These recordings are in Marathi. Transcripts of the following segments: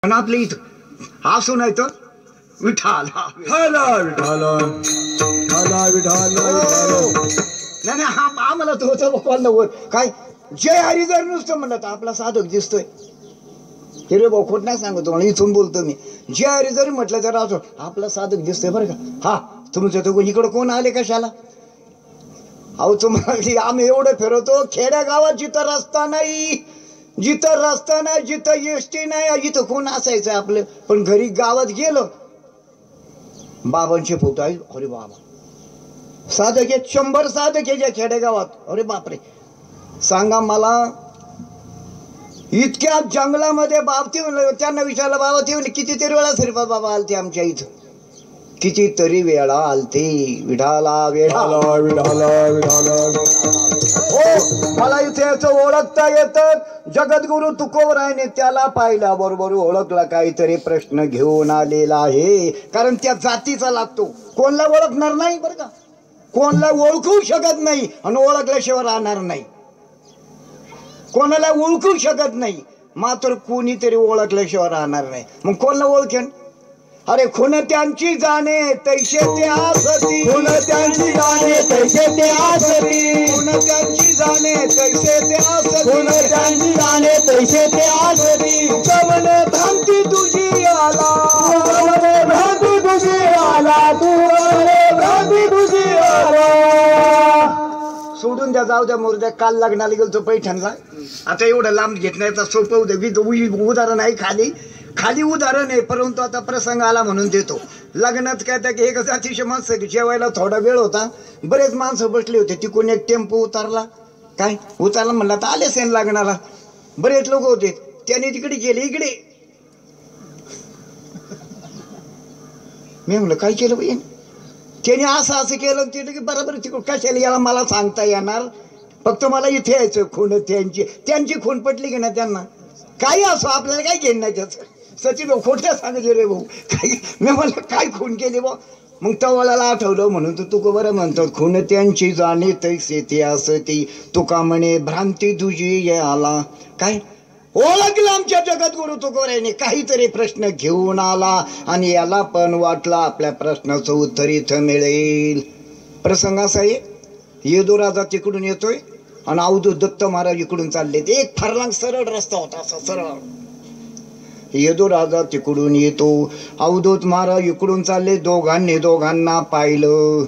आणि आपल्या इथं असू नाही तर विठाला विठाला विठाला विठाला विठाला. नाही आम्हाला तो होतं काय जय हरी जर नुसतं म्हणलं तर आपला साधक दिसतोय. हिरे भाऊ खोट नाही सांगतो मला, इथून बोलतो मी. जय हरी जरी म्हटलं तर असं आपला साधक दिसतोय बरं का. हा तुमचं तो इकडं कोण आले कशाला? अहो तुम्हाला आम्ही एवढं फिरवतो खेड्या गावात जिथं रस्ता नाही, जिथं रस्ता नाही, जिथं एसटी नाही, जिथं कोण असायचं आपलं. पण घरी गावात गेलं बाबांचे फोटो आहे. अरे बाबा साधक आहेत, 100 साधक आहे खेडेगावात. अरे बापरे सांगा मला. इतक्या जंगलामध्ये बाबती म्हणलं त्यांना विचारलं बाबा ते म्हणले कितीतरी वेळा श्रीपाद बाबा आलते आमच्या इथं, कितीतरी वेळा आलते. विठाला विठाला विठाला विठाला. हो मला इथे याचं ओळखता येतं. जगद्गुरु तुकोबरायने त्याला पाहिल्याबरोबर ओळखला काहीतरी प्रश्न घेऊन आलेला आहे. कारण त्या जातीचा लागतो. कोणला ओळखणार नाही बरं का, कोणला ओळखू शकत नाही आणि ओळखल्याशिवाय राहणार नाही. कोणाला ओळखू शकत नाही मात्र कोणीतरी ओळखल्याशिवाय राहणार नाही. मग कोणाला ओळखेन? अरे खून त्यांची जाणे तैसे ते आसती, खून त्यांची जाणे तैसे ते आसती, खून त्यांची जाणे तैसे ते आसती, खून त्यांची जाणे तैसे ते आसती. जमन भ्रांती तुझी आला, जमन भ्रांती तुझी आला, तू भ्रांती तुझी आला. सोडून द्या जाऊ द्या मोरद्या. काल लग्नाला गेलो पैठणला. आता एवढं लांब घेत नाही तर सोपं होतं. उदाहरण आहे खाली खाली उदाहरण आहे परंतु आता प्रसंग आला म्हणून देतो. लग्नात काय त्या एक अतिशय माणसं जेवायला थोडा वेळ होता. बरेच माणसं बसले होते. तिकडून एक टेम्पो उतरला. काय उतरला म्हणला तर आले सेन लग्नाला. बरेच लोक होते. त्याने तिकडे गेले इकडे. मी म्हणलं काय केलं बाई? त्याने असं केलं ते की बरोबर तिकडं कशाला याला मला सांगता येणार. फक्त मला इथे यायचं. खून त्यांची खून पटली की ना त्यांना काही असो आपल्याला काय घेणं नाही त्याचं. सचिन भाऊ खोट्या सांगायचे रे भाऊ काय. मी म्हणलं काय खून केली भाऊ. मग तवाला आठवलं म्हणून तुका बरं म्हणतो खून त्यांची जाणे तैसे ते असती, तुका म्हणे भ्रांती तुझी ये आला. काय ओळखलं आमच्या जगद्गुरु तुकोबरायने. काहीतरी प्रश्न घेऊन आला आणि याला पण वाटलं आपल्या प्रश्नाचं उत्तर इथं मिळेल. प्रसंग असा आहे. येदोराजा तिकडून येतोय आणि अवधूत दत्त महाराज इकडून चालले. एक फरलांग सरळ रस्ता होता असा सरळ. येदोराजा तिकडून येतो, अवधूत महाराज इकडून चालले. दोघांना पाहिलं.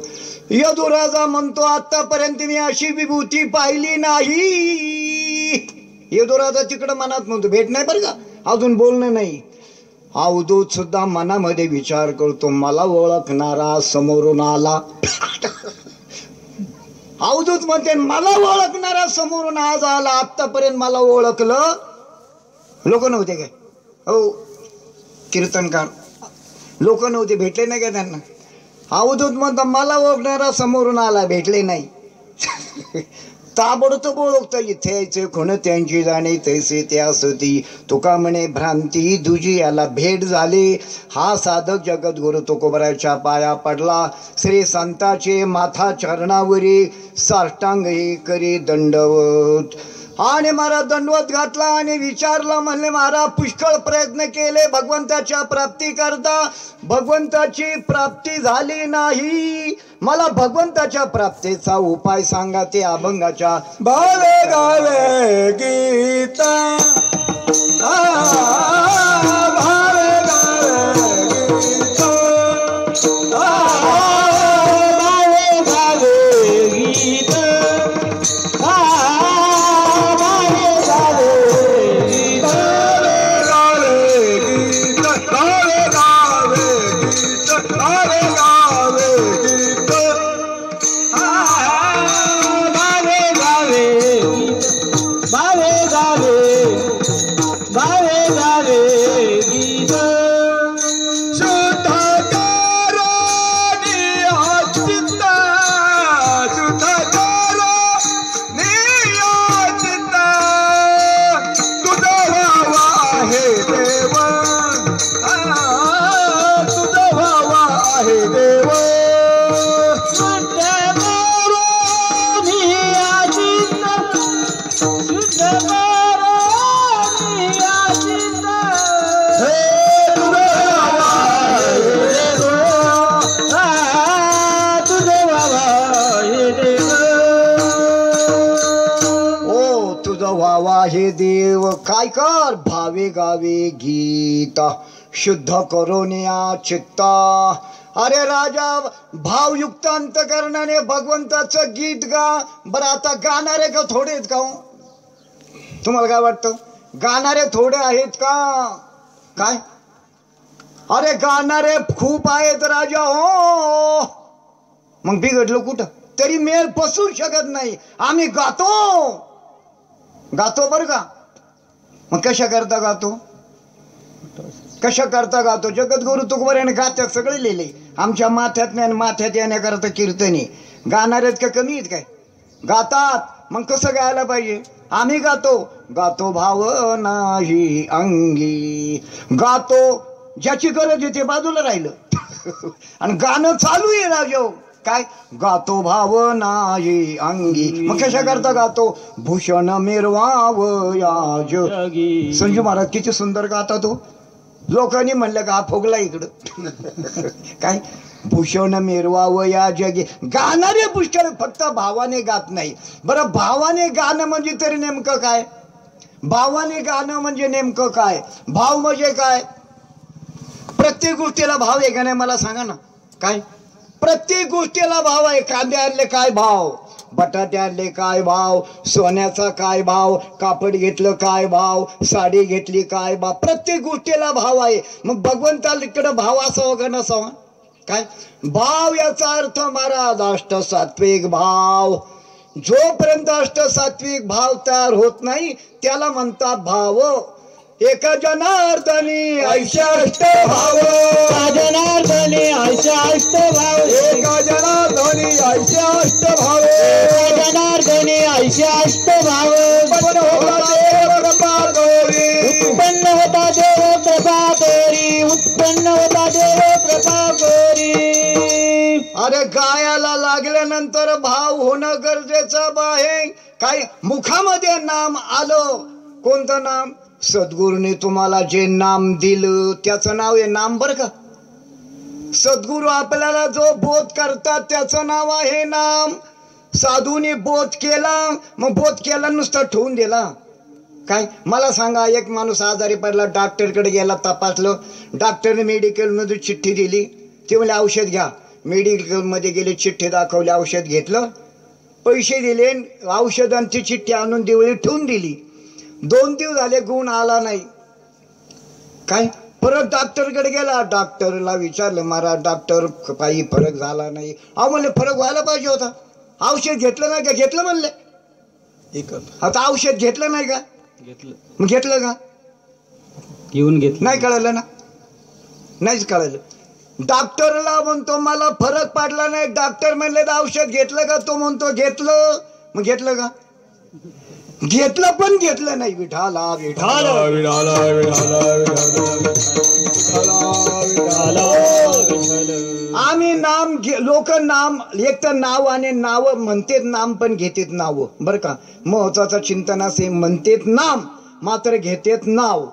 येदोराजा म्हणतो आतापर्यंत मी अशी विभूती पाहिली नाही. येदोराजा तिकडं मनात म्हणतो भेट नाही बरं का, अजून बोलणं नाही. अवधूत सुद्धा मनामध्ये विचार करतो मला ओळखणारा समोरून आला. अवधूत म्हणते मला ओळखणारा समोरून आज आला. आतापर्यंत मला ओळखलं लोक नव्हते काय? हो कीर्तनकार लोक नव्हते, भेटले नाही का त्यांना? अवधूत म्हणता मला ओळखणारा समोरून आला, भेटले नाही. ताबडतोब ओळखता इथे यायचे. खून त्यांची जाणे तैसे ते असती, तुका म्हणे भ्रांती तुझी याला भेट झाली. हा साधक जगद्गुरु तुकोबराच्या पाया पडला. श्री संताचे माथा चरणावरी साष्टांग करी दंडवत. आणि महाराज दंडवत घातला आणि विचारलं म्हणले महाराज पुष्कळ प्रयत्न केले भगवंताच्या प्राप्ती करता, भगवंताची प्राप्ती झाली नाही. मला भगवंताच्या प्राप्तीचा उपाय सांगा. ते अभंगाच्या भावे गावे गीता भावे गावे गीता रे देव काय कर भावे गावे गीत शुद्ध करून या चित्ता. अरे राजा भावयुक्त अंतकरणाने भगवंताचं गीत गा. बरं आता गाणारे का थोडे आहेत का हो? तुम्हाला काय वाटतं गाणारे थोडे आहेत का काय? अरे गाणारे खूप आहेत राजा हो. मग बिघडलं कुठं? तरी मेल पसू शकत नाही. आम्ही गातो गातो बरं का. मग कशा करता गातो? कशा करता गातो? जगद्गुरु तुकोबाराने गात्यात सगळे लिहिले. आमच्या माथ्यात नाही माथ्यात येण्याकरता कीर्तनी. गाणारेत का कमी आहेत काय? गातात. मग कसं गायला पाहिजे? आम्ही गातो गातो भाव नाही अंगी. गातो ज्याची गरज आहे ते बाजूला राहिलं आणि गाणं चालू आहे राजा काय गातो भाव नाही अंगी. मग कशा करता गातो? भूषण मिरवाव या जगी. संजू महाराज किती सुंदर गाता तो. लोकांनी म्हणलं का हा फुगला इकडं काय भूषण मिरवाव या जगी. गाणारे पुष्कळ फक्त भावाने गात नाही. बरं भावाने गाणं म्हणजे तरी नेमकं काय? भावाने गाणं म्हणजे नेमकं काय? भाव म्हणजे काय? प्रत्येक गोष्टीला भाव आहे का नाही मला सांगा ना. काय प्रत्येक गोष्टीला भाव आहे. कांदे आणले काय भाव, बटाटे आणले काय भाव, सोन्याचा काय भाव, कापड घेतलं काय भाव, साडी घेतली काय भाव. प्रत्येक गोष्टीला भाव आहे. मग भगवंताकडे भाव असावा का नसावा? काय भाव याचा अर्थ महाराज अष्ट सात्विक भाव. जोपर्यंत अष्ट सात्विक भाव तयार होत नाही त्याला म्हणतात भाव. एका जनार्दनी ऐशा अष्ट भाव, जनार्दनी ऐशा अष्ट भाव, एका जनार्दनी ऐशा अष्ट भाव, जनार्दनी ऐशा अष्ट भाव. उत्पन्न होता देव कृपा करी, उत्पन्न होता देव कृपा करी. अरे गायाला लागल्यानंतर भाव होणं गरजेचं आहे. काय मुखामध्ये नाम आलं. कोणतं नाम? सद्गुरूने तुम्हाला जे नाम दिलं त्याचं नाव आहे नाम बरं का. सद्गुरू आपल्याला जो बोध करतात त्याचं नाव आहे नाम. साधूने बोध केला मग बोध केला नुसता ठेवून दिला काय? मला सांगा एक माणूस आजारी पडला, डॉक्टरकडे गेला, तपासलं. डॉक्टरने मेडिकलमध्ये चिठ्ठी दिली. ते म्हणजे औषध घ्या. मेडिकलमध्ये गेले, चिठ्ठी दाखवली, औषध घेतलं, पैसे दिले, औषधांची चिठ्ठी आणून दिवळी ठेवून दिली. 2 दिवस झाले गुण आला नाही. काय परत डॉक्टरकडे गेला. डॉक्टरला विचारलं महाराज डॉक्टर काही फरक झाला नाही. अहो म्हणले फरक व्हायला पाहिजे होता. औषध घेतलं नाही का? घेतलं म्हणले. आता औषध घेतलं नाही का? घेतलं. मग घेतलं का? येऊन घेतलं नाही कळलं ना. नाहीच कळलं. डॉक्टरला म्हणतो मला फरक पडला नाही. डॉक्टर म्हणले औषध घेतलं का? तो म्हणतो घेतलं. मग घेतलं का? घेतलं पण घेतलं नाही. विठाला विठाला विठाला आम्ही नाम लोक नाम एक तर नाव आणि नाव म्हणतेत नाम पण घेतेत नाव बर का. महत्वाचं चिंतन असे म्हणतेत नाम मात्र घेतेत नाव.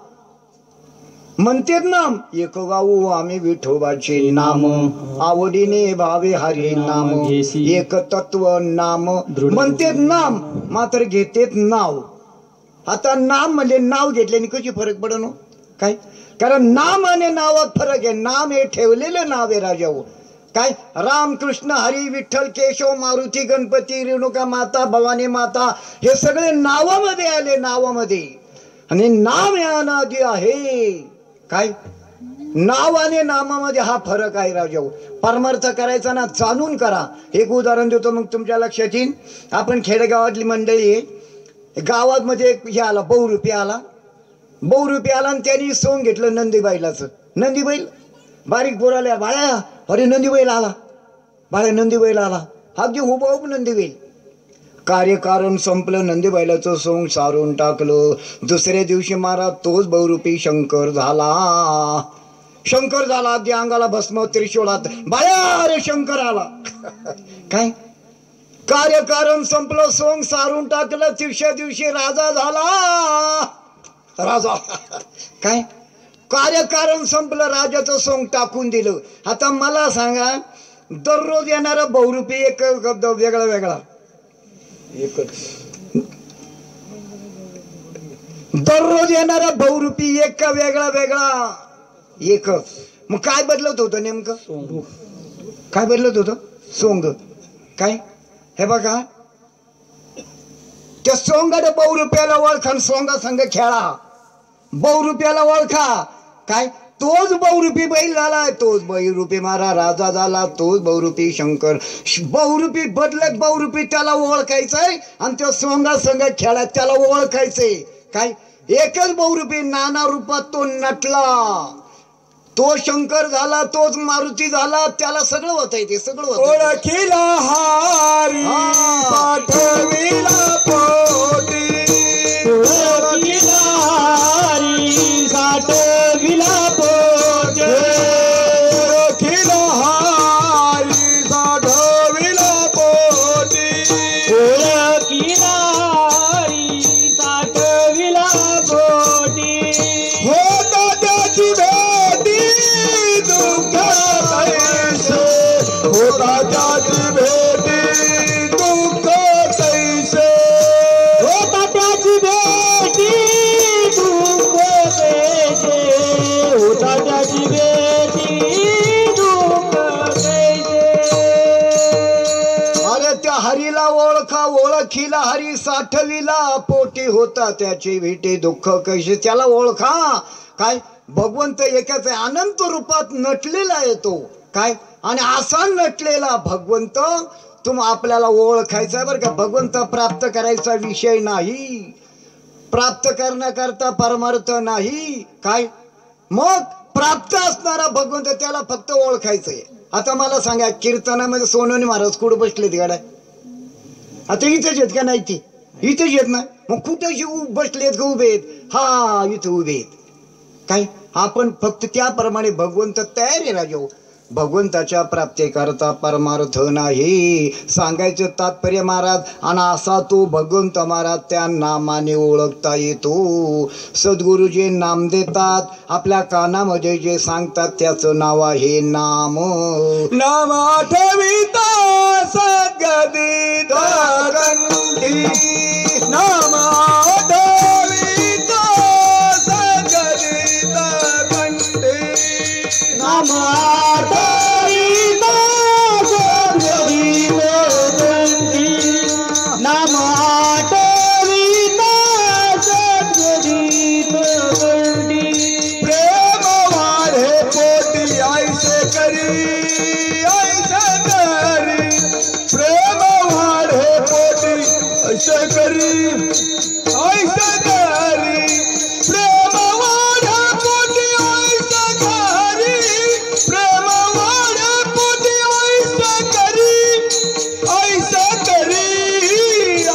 म्हणतेत नाम एक गाऊ आम्ही विठोबाचे नाम, आवडीने भावे हरी नाम, एक तत्व नाम. म्हणतेत नाम मात्र घेतेत नाव. आता नाम म्हणजे नाव घेतल्याने कशी फरक पडन हो? काय कारण नाम आणि नावात फरक आहे. नाम हे ठेवलेलं नाव आहे राजा हो. काय राम कृष्ण हरी विठ्ठल केशव मारुती गणपती रेणुका माता भवानी माता हे सगळे नावामध्ये आले. नावामध्ये आणि नाम या नादी आहे. काय नाव आणि नामामध्ये हा फरक आहे राजा. परमार्थ करायचा ना जाणून करा. एक उदाहरण देतो मग तुमच्या लक्षात येईल. आपण खेडेगावातली मंडळी आहे. गावात मध्ये एक हे आला बहुरूपी आला. बहुरूपी आला आणि त्यांनी सोंग घेतलं नंदीबाईलाचं. नंदीबाईल बारीक पोराल्या बाळ्या अरे नंदीबाईल आला. बाळ्या नंदीबाईल आला. अगदी हुबहूब नंदीबाईल. कार्यकारण संपलं. नंदीबाईलाचं सोंग सारून टाकलं. दुसऱ्या दिवशी महाराज तोच बहुरूपी शंकर झाला. शंकर झाला. अगदी अंगाला भस्म त्रिशूळात. बाळ्या अरे शंकर आला. काय कार्यकारण संपलं. सोंग सारून टाकलं. तिसऱ्या दिवशी राजा झाला. राजा काय कार्यकारण संपलं. राजाचं सोंग टाकून दिलं. आता मला सांगा दररोज येणारा बहुरूपी एक वेगळा वेगळा एकच दररोज येणारा बहुरूपी एक का वेगळा वेगळा एक, मग काय बदलत होतं नेमकं? काय बदलत होतं? सोंग. काय हे बघा, त्या सोंगाने बहुरूप्याला ओळखा, सोंगा संघ खेळा. बहुरूप्याला ओळखा, काय तोच बहुरूपी बैल झाला, तोच बहुरूपी मारा राजा झाला, तोच बहुरूपी शंकर. बहुरूपी बदलत बहुरूपी त्याला ओळखायचंय आणि त्या सोंगा संघ खेळात त्याला ओळखायचंय. काय एकच बहुरूपी नाना रूपात तो नटला, तो शंकर झाला, तोच मारुती झाला, त्याला सगळं होतंय, ते सगळं होतंय. ओळखीला हारी पाठविला पोटी, ओळखीला हारी साठविला पोटी, ओळखीला हारी साठविला पोटी, ओळखीला हारी साठविला पोटी. होता त्याची भेटी दुःख तैसे, होता त्याची भेटी दुःख तैसे, होता त्याची भेटी दुःख तैसे, होता त्याची भेटी दुःख तैसे. अरे त्या हरीला ओळखा, ओळखीला हरी साठविला पोटी, होता त्याची भेटी दुःख कैसे. त्याला ओळखा, काय भगवंत एकाच आहे, अनंत रूपात नटलेला आहे तो. काय आणि असा नटलेला भगवंत आपल्याला ओळखायचा आहे बरं का. भगवंत प्राप्त करायचा विषय नाही, प्राप्त करण्याकरता परमार्थ नाही. काय मग प्राप्त असणारा भगवंत त्याला फक्त ओळखायचंय. आता मला सांगा, कीर्तनामध्ये सोनोनी महाराज कुठं बसलेत गाड्या? आता इथेच येत का नाही? ती इथेच येत नाही, मग कुठं बसलेत का उभे आहेत? हा इथं उभे आहेत. काय आपण फक्त त्याप्रमाणे भगवंत तयार आहे राजो. भगवंताच्या प्राप्ती करता परमार्थ नाही, सांगायचं तात्पर्य महाराज. आणि असा तो भगवंत महाराज त्या नामाने ओळखता येतो. सद्गुरुजी नाम देतात, आपल्या कानामध्ये जे सांगतात त्याचं नाव आहे नाम. नाम आठविता सद्गदी कंठी, नाम आठविता सद्गदी कंठी, नाम आठविता सद्गदी कंठी, नाम आठविता सद्गदी कंठी. प्रेम वाढे पोटी ऐसे करी, ऐसे करी, प्रेम वाढे पोटी ऐसे करी, ऐसे करी, प्रेम वाढे पोटी ऐसे करी, प्रेम वाढे पोटी ऐसे करी, ऐसे करी,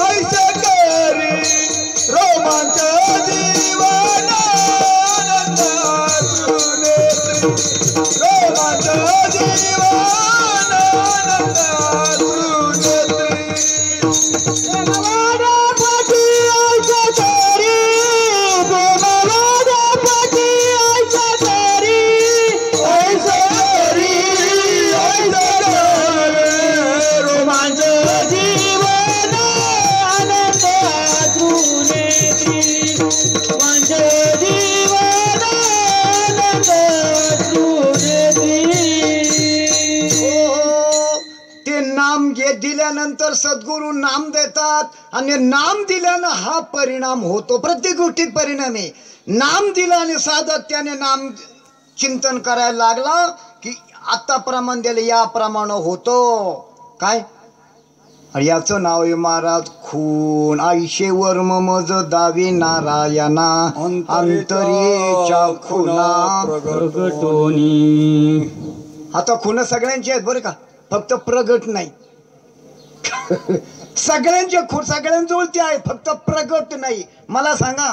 ऐसे करी. रोमांच जीवन आनंद सुनेत्री, रोमांच जीवन आनंद सुनेत्री. प्रेमवाडा पोटी ऐसे करी, प्रेमवाडा पोटी ऐसे करी, ऐसे करी, ऐसे करी. रोमांच जीवन आनंद सुनेत्री, रोमांच जीवन आनंद सुनेत्री. ते नाम दिल्यानंतर सद्गुरू नाम देतात आणि नाम दिल्यानं हा परिणाम होतो. प्रत्येक गोष्टीत परिणाम आहे. नाम दिला आणि सातत्याने नाम चिंतन करायला लागला की आता प्रमाण दिले याप्रमाणे होतो. काय याचं नाव आहे महाराज खून. आईशे वर्म मज दावी नारायणा, अंतरेच्या खुना प्रगटोनी. आता खुन सगळ्यांची आहेत बरं का, फक्त प्रगट नाही. सगळ्यांचे खून सगळ्यांजवळ ते आहे, फक्त प्रगट नाही. मला सांगा,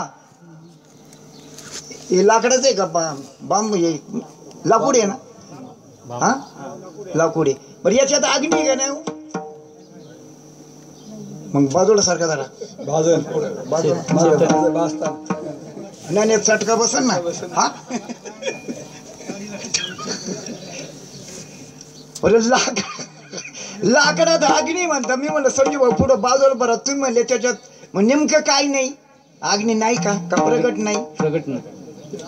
हे लाकडाच आहे का? बांब लाकूड आहे ना? हा लाकूड आहे. बरं याच्यात अग्नी आहे का नाही? मग बाजूला सारखा जरा नाही चटका बसल ना. हा लाकडात अग्नी म्हणता. मी म्हणलं संजू भाऊ पुढं बाजूला बरं, तुम्ही म्हणले त्याच्यात मग नेमकं काय नाही. अग्नी नाही का प्रगट नाही? प्रगट नाही.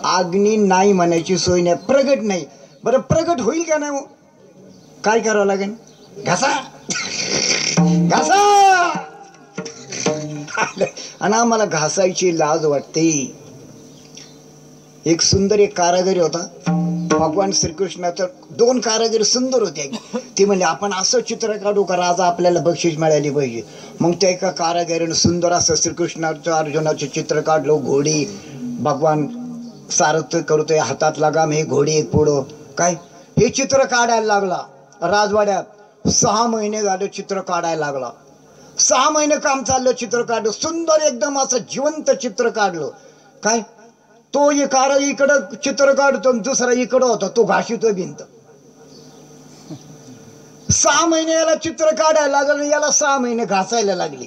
अग्नी नाही म्हणायची सोय नाही, प्रगट नाही. बरं प्रगट होईल का नाही? काय करावं लागेल? घासा घासा. आणि आम्हाला घासायची लाज वाटते. एक सुंदर एक कारागिरी होता भगवान श्रीकृष्णाचं. 2 कारागिरी सुंदर होते. ते म्हणले आपण असं चित्र काढू का राजा आपल्याला बक्षीस मिळाली पाहिजे. मग त्या एका कारागिरीने सुंदर असं श्रीकृष्णाचं अर्जुनाचं चित्र काढलं. घोडी भगवान सारथ करतोय, हातात लगाम, हे घोडी एक पुढं. काय हे चित्र काढायला लागला राजवाड्यात. 6 महिने झाले चित्र काढायला लागला. 6 महिने काम चाललं, चित्र काढलं सुंदर एकदम असं जिवंत चित्र काढलं. काय तो एका इकडं चित्र काढतो, दुसरा इकडं होता, तो घाशीतो भिंत. 6 महिने याला चित्र काढायला लागलं, याला 6 महिने घासायला लागले.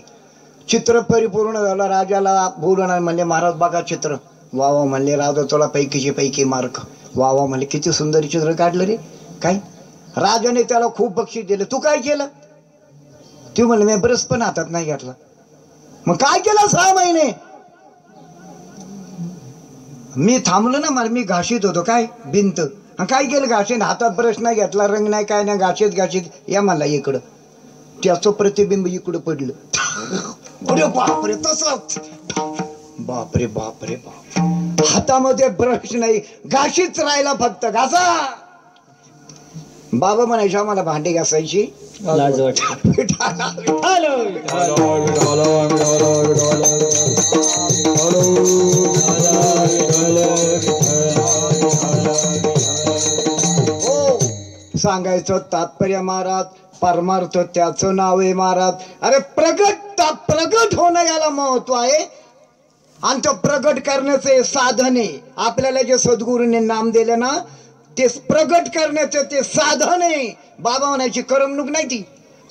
चित्र परिपूर्ण झालं. राजाला बोलवणार म्हणले महाराज बघा चित्र. वा वा म्हणले राजा, तुला पैकीचे पैकी मार्क. वा वा म्हणले किती सुंदर चित्र काढलं रे. काय राजाने त्याला खूप बक्षीस दिलं. तू काय केलं? तू म्हणले मी ब्रश पण हातात नाही घेतला. मग काय केलं 6 महिने? मी थांबलो ना, मला मी घाशीत होतो काय भिंत. काय केलं? घाशीत, हातात ब्रश नाही घेतला, रंग नाही काय नाही, घाशीत घाशीत या मला इकडं. त्याचं प्रतिबिंब इकडं पडलं. अरे बापरे, तसंच. बापरे बापरे बाप. हातामध्ये ब्रश नाही, घाशीच राहिला फक्त. घासा. बाबा म्हणायचे आम्हाला भांडी घासायची लाज वाटते. हो सांगायचं तात्पर्य महाराज, परमार्थ त्याचं नाव आहे महाराज. अरे प्रगट होणं याला महत्व आहे. आणि तो प्रगट करण्याचे साधन आहे. आपल्याला जे सद्गुरूंनी नाम दिले ना, ते प्रगट करण्याचं ते साधन आहे. बाबा म्हणायची करमणूक नाही, ती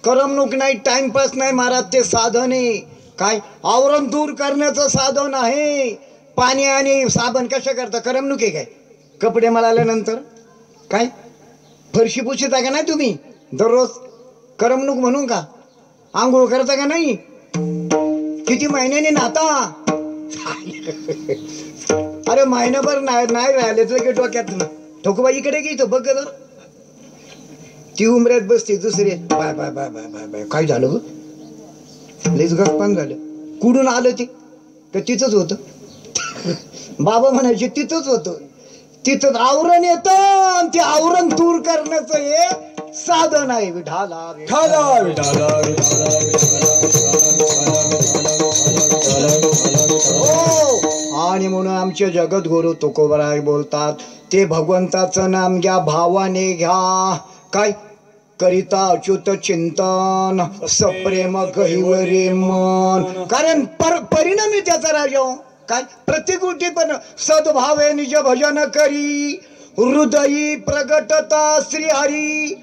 करमणूक नाही, टाइमपास नाही महाराज, ते साधन आहे. काय आवरण दूर करण्याचं साधन आहे. पाणी आणि साबण कशा करता? करमणूक आहे काय? कपडे मळाल्यानंतर काय फरशी पुसता का नाही तुम्ही दररोज? करमणूक म्हणून का? आंघोळ करता का नाही? किती महिन्याने नाता? अरे महिनाभर नाही राहिले तर डोक्यात ठोकबा इकडे घेतो बघ जर. ती उमऱ्यात बसते दुसरी. Bye bye bye bye bye bye. काय झालं ग? लईच गप्पान झालं. कुठून आलं ते? तर तिथंच होतं. बाबा म्हणायचे तिथंच होतं. तिथं आवरण येतं आणि ते आवरण दूर करण्याचं हे साधन आहे. विठाला हो. आणि म्हणून आमचे जगद्गुरु तुकोबराय बोलतात, ते भगवंताचं नाम घ्या, भावाने घ्या. काय करिता अच्युत चिंतन, सप्रेम गहिवरे मन. कारण परिणामी त्याचा राजा. काय प्रत्येक गोष्टी पण सद्भावे निज भजन करी, हृदयी प्रगटता श्रीहरी.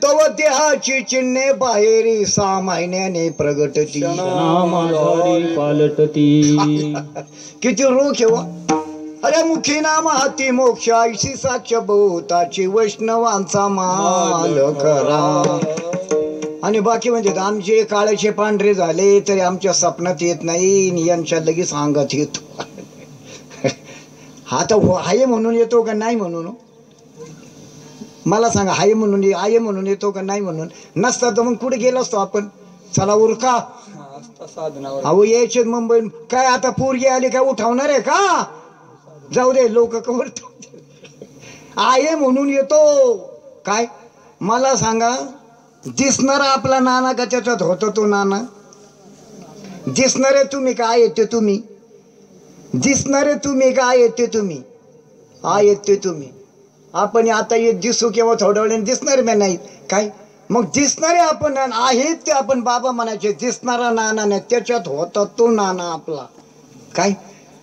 तव देहाची चिन्हे बाहेरी 6 महिन्याने प्रगटती. पालटती. किती रोख आहे. अरे मुखी नाम हाती मोक्ष, ऐशी साक्ष भूताची वैष्णवांचा माल करा. आणि बाकी म्हणजे आमचे काळेचे पांढरे झाले तरी आमच्या स्वप्नात येत नाही, यांच्या लगेच अंगात येतो. हा तर आहे म्हणून येतो का नाही म्हणून? मला सांगा, आहे म्हणून येतो का नाही म्हणून? नसता तर मग कुठे गेलो असतो आपण? चला उरका. अहो यायचे मुंबई. काय आता पोरगी आली काय उठवणार आहे का? जाऊ दे, लोक कवर आहे म्हणून येतो. काय मला सांगा, दिसणारा आपला नाना का त्याच्यात होतो तो नाना? दिसणारे तुम्ही काय येते तुम्ही? दिसणारे तुम्ही काय येते तुम्ही? येते तुम्ही. आपण आता येत दिसू किंवा थोड्या वेळाने दिसणारे मी नाही. काय मग दिसणारे आपण आहेत ते आपण बाबा म्हणायचे. दिसणारा नाना नाही, त्याच्यात होता तो नाना आपला. काय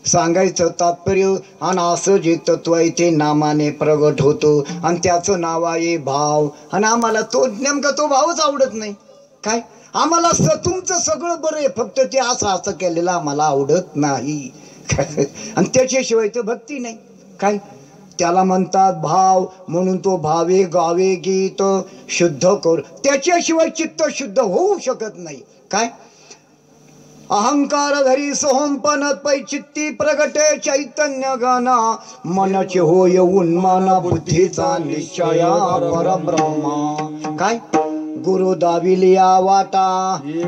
सांगायचं तात्पर्य. आणि असं जे तत्व आहे ते नामाने प्रगट होतो आणि त्याचं नाव आहे भाव. आणि आम्हाला तो नेमका तो भावच आवडत नाही. काय आम्हाला तुमचं सगळं बरं आहे, फक्त ते असं केलेलं आम्हाला आवडत नाही. आणि त्याच्याशिवाय तर भक्ती नाही. काय त्याला म्हणतात भाव. म्हणून तो भावे गावे गीत शुद्ध कर. त्याच्याशिवाय चित्त शुद्ध होऊ शकत नाही. काय अहंकार धरी सोहंपनत पै चित्ती प्रगटे चैतन्य गाना मनाचे होय उन्माना बुद्धीचा निश्चया परब्रह्मा काय गुरु दाविलिया वाटा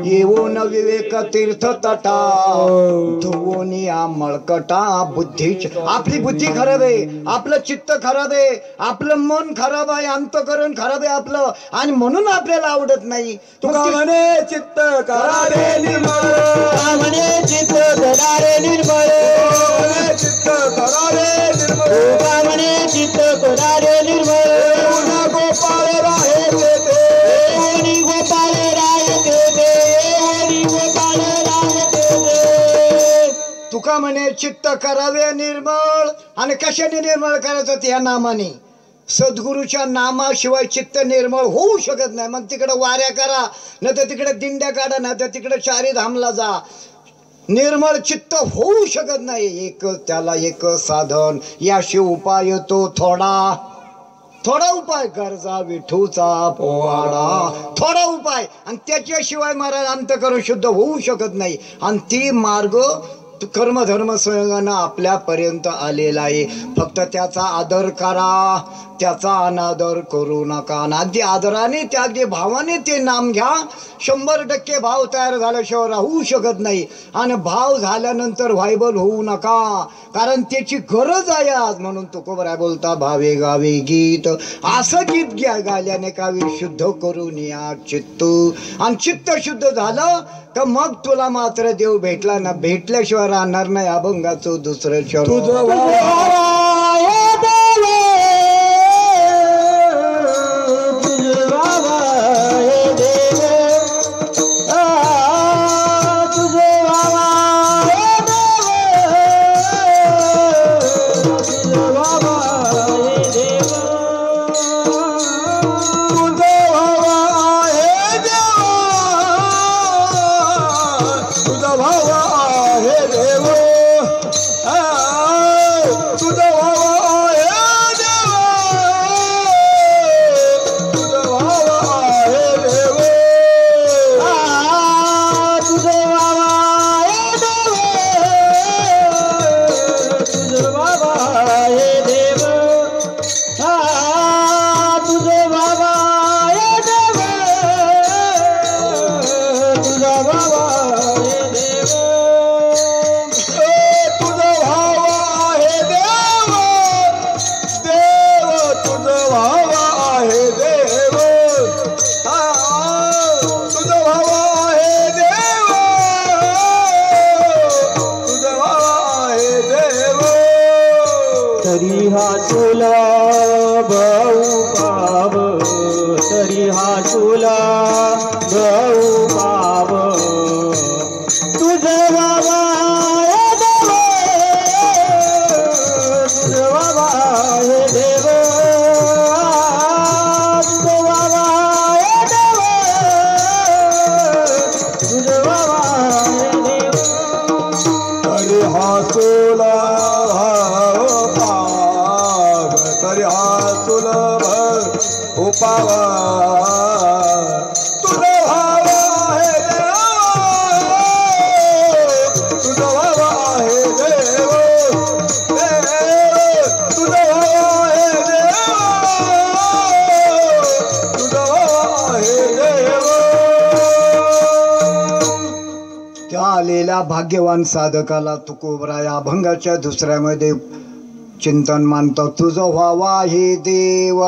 येऊन विवेक तीर्थ तटा धुवोनिया मळकटा बुद्धीच आपली बुद्धी खराब आहे आपलं चित्त खराब आहे आपलं मन खराब आहे अंतकरण खराब आहे आपलं आणि म्हणून आपल्याला आवडत नाही तुका म्हणे चित्त करारे निर्मळ म्हणे चित्त करारे निर्मळ चित्त करारे निर्मळ तुका म्हणे चित्त करारे निर्मळ गोपाळ राहे ते गोपाळ राहे ते गोपाळ राहे ते तुका म्हणे चित्त करावे निर्मळ आणि कशाने निर्मळ करायचं त्या नामाने सद्गुरूच्या नामाशिवाय चित्त निर्मळ होऊ शकत नाही मग तिकडे वाऱ्या करा नाही तर तिकडे दिंड्या काढा नाही तर तिकडे चारी धामला जा निर्मळ चित्त होऊ शकत नाही त्याला एक साधन याशी उपाय तो थोडा उपाय गरजा विठूचा पोवाडा थोडा उपाय आणि त्याच्याशिवाय महाराज अंतकरण शुद्ध होऊ शकत नाही आणि ती मार्ग कर्मधर्म संयोगानं आपल्यापर्यंत आलेला आहे फक्त त्याचा आदर करा त्याचा अनादर करू नका आणि अगदी आदराने त्या अगदी भावाने ते नाम घ्या 100% भाव तयार झाल्याशिवाय राहू शकत नाही आणि भाव झाल्यानंतर व्हायबल होऊ नका कारण त्याची गरज आहे आज म्हणून तुकोबरा बोलता भावे गावे गीत असं गीत गायल्याने कावी शुद्ध करून या चित्त आणि चित्त शुद्ध झालं तर मग तुला मात्र देव भेटला ना भेटल्याशिवाय राहणार नाही अभंगाचं दुसरं तुझं भाग्यवान साधकाला तुकोबरा या अभंगाच्या दुसऱ्यामध्ये चिंतन मानतो तुझं व्हावा हे देव